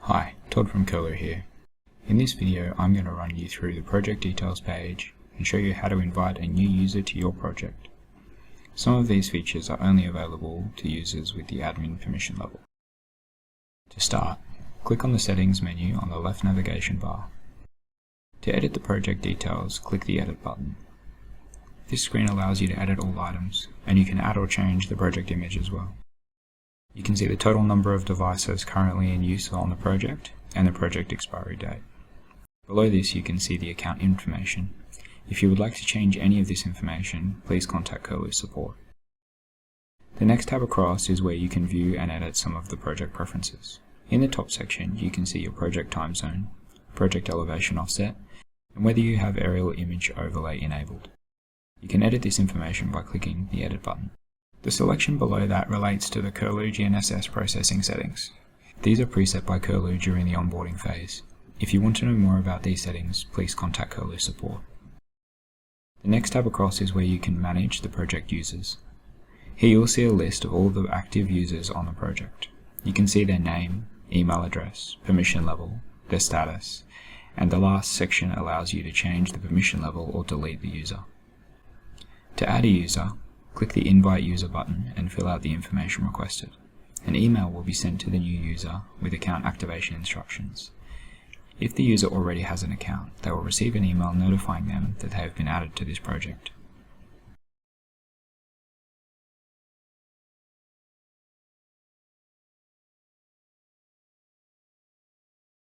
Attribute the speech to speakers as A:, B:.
A: Hi, Todd from Kurloo here. In this video I'm going to run you through the project details page and show you how to invite a new user to your project. Some of these features are only available to users with the admin permission level. To start, click on the settings menu on the left navigation bar. To edit the project details, click the edit button. This screen allows you to edit all items, and you can add or change the project image as well. You can see the total number of devices currently in use on the project and the project expiry date. Below this you can see the account information. If you would like to change any of this information, please contact Kurloo support. The next tab across is where you can view and edit some of the project preferences. In the top section you can see your project time zone, project elevation offset, and whether you have aerial image overlay enabled. You can edit this information by clicking the edit button. The selection below that relates to the Kurloo GNSS processing settings. These are preset by Kurloo during the onboarding phase. If you want to know more about these settings, please contact Kurloo support. The next tab across is where you can manage the project users. Here you'll see a list of all the active users on the project. You can see their name, email address, permission level, their status, and the last section allows you to change the permission level or delete the user. To add a user, click the Invite User button and fill out the information requested. An email will be sent to the new user with account activation instructions. If the user already has an account, they will receive an email notifying them that they have been added to this project.